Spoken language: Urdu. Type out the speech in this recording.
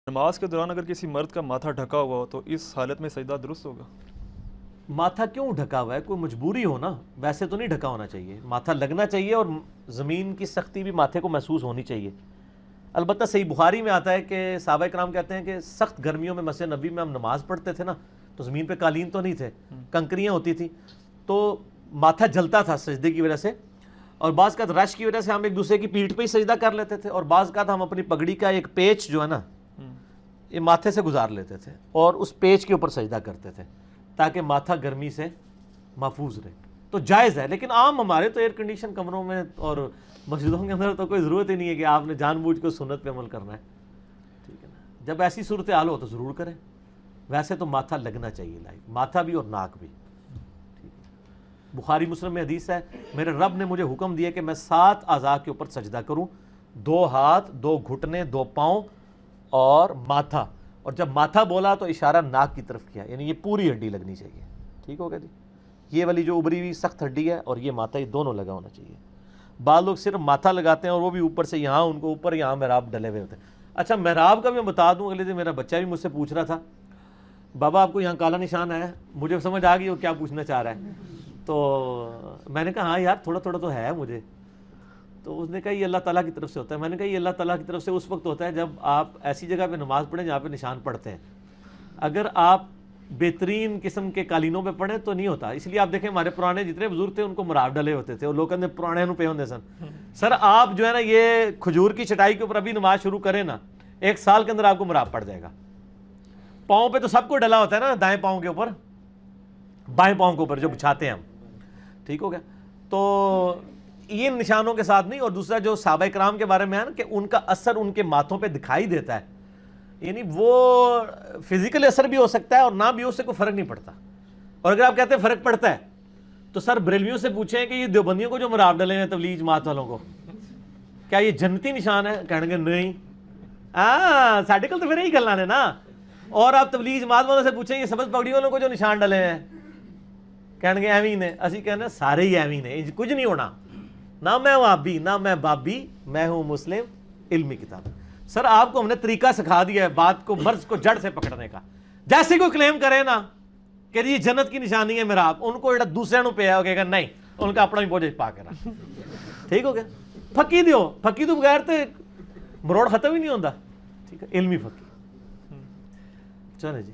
نماز کے دوران اگر کسی مرد کا ماتھا ڈھکا ہوا ہو تو اس حالت میں سجدہ درست ہوگا؟ ماتھا کیوں ڈھکا ہوا ہے؟ کوئی مجبوری ہو نا، ویسے تو نہیں ڈھکا ہونا چاہیے، ماتھا لگنا چاہیے اور زمین کی سختی بھی ماتھے کو محسوس ہونی چاہیے۔ البتہ صحیح بخاری میں آتا ہے کہ صحابہ کرام کہتے ہیں کہ سخت گرمیوں میں مسجد نبی میں ہم نماز پڑھتے تھے نا، تو زمین پہ قالین تو نہیں تھے، کنکریاں ہوتی تھیں، تو ماتھا جلتا تھا سجدے کی وجہ سے، اور بعض کا رش کی وجہ سے ہم ایک دوسرے کی پیٹھ پہ ہی سجدہ کر لیتے تھے، اور بعض کا ہم اپنی پگڑی کا ایک پیچ جو ہے نا یہ ماتھے سے گزار لیتے تھے اور اس پیچ کے اوپر سجدہ کرتے تھے تاکہ ماتھا گرمی سے محفوظ رہے۔ تو جائز ہے، لیکن عام ہمارے تو ایئر کنڈیشن کمروں میں اور مسجدوں کے اندر تو کوئی ضرورت ہی نہیں ہے کہ آپ نے جان بوجھ کے سنت پہ عمل کرنا ہے، ٹھیک ہے نا۔ جب ایسی صورتحال ہو تو ضرور کریں، ویسے تو ماتھا لگنا چاہیے، لائک ماتھا بھی اور ناک بھی، ٹھیک ہے۔ بخاری مسلم میں حدیث ہے، میرے رب نے مجھے حکم دیا کہ میں 7 اعضاء کے اوپر سجدہ کروں، 2 ہاتھ، 2 گھٹنے، 2 پاؤں اور ماتھا، اور جب ماتھا بولا تو اشارہ ناک کی طرف کیا، یعنی یہ پوری ہڈی لگنی چاہیے، ٹھیک ہوگا جی۔ یہ والی جو ابری ہوئی سخت ہڈی ہے اور یہ ماتھا، یہ دونوں لگا ہونا چاہیے۔ بعض لوگ صرف ماتھا لگاتے ہیں اور وہ بھی اوپر سے، یہاں ان کو اوپر یہاں محراب ڈلے ہوئے ہوتے ہیں۔ اچھا محراب کا بھی میں بتا دوں، اگلے دن میرا بچہ بھی مجھ سے پوچھ رہا تھا بابا آپ کو یہاں کالا نشان ہے، مجھے سمجھ آ گئی وہ کیا پوچھنا چاہ رہا ہے، تو میں نے کہا ہاں یار تھوڑا تھوڑا تو ہے مجھے، تو اس نے کہا یہ اللہ تعالیٰ کی طرف سے ہوتا ہے۔ میں نے کہا یہ اللہ تعالیٰ کی طرف سے اس وقت ہوتا ہے جب آپ ایسی جگہ پہ نماز پڑھیں جہاں پہ نشان پڑھتے ہیں، اگر آپ بہترین قسم کے قالینوں پہ پڑھیں تو نہیں ہوتا۔ اس لیے آپ دیکھیں ہمارے پرانے جتنے بزرگ تھے ان کو مراب ڈلے ہوتے تھے، اور لوگ نے پرانے پہ ہوتے سن۔ سر آپ جو ہے نا یہ کھجور کی چٹائی کے اوپر ابھی نماز شروع کریں نا، 1 سال کے اندر آپ کو مراب پڑ جائے گا۔ پاؤں پہ تو سب کو ڈلا ہوتا ہے نا، دائیں پاؤں کے اوپر، بائیں پاؤں کے اوپر جو بچھاتے ہیں ہم، ٹھیک ہو گیا۔ تو یہ نشانوں کے ساتھ نہیں، اور دوسرا جو صحابہ کرام کے بارے میں ہے نا کہ ان کا اثر ان کے ماتھوں پہ دکھائی دیتا ہے، یعنی وہ فزیکل اثر بھی ہو سکتا ہے اور نہ بھی ہو، اس سے کوئی فرق نہیں پڑتا۔ اور اگر آپ کہتے ہیں فرق پڑتا ہے تو سر بریلویوں سے پوچھیں کہ یہ دیوبندیوں کو جو مراب ڈلے ہیں تبلیغ جماعت والوں کو، کیا یہ جنتی نشان ہے؟ کہیں گے نہیں، ساڈے کل تو پھر یہی گلاں نے نا۔ اور آپ تبلیغ جماعت والوں سے پوچھیں یہ سبز پگڑی والوں کو جو نشان ڈلے ہیں، کہیں گے ایویں نے، اسی کہنا سارے ہی ایویں نے، کچھ نہیں ہونا، نہ میں وہابی نہ میں بابی، میں ہوں مسلم علمی کتاب۔ سر آپ کو ہم نے طریقہ سکھا دیا ہے بات کو، مرض کو جڑ سے پکڑنے کا۔ جیسے کوئی کلیم کرے نا کہ یہ جنت کی نشانی ہے میرا، آپ ان کو ایڈا دوسرے نو پیا ہوگا نہیں، ان کا اپنا ہی بوجھ پا کے رہا، ٹھیک ہو گیا۔ پھکی دیو، پھکی تو بغیر تے مروڑ ختم ہی نہیں ہوتا، ٹھیک ہے، علمی پھکی۔ چلے جی۔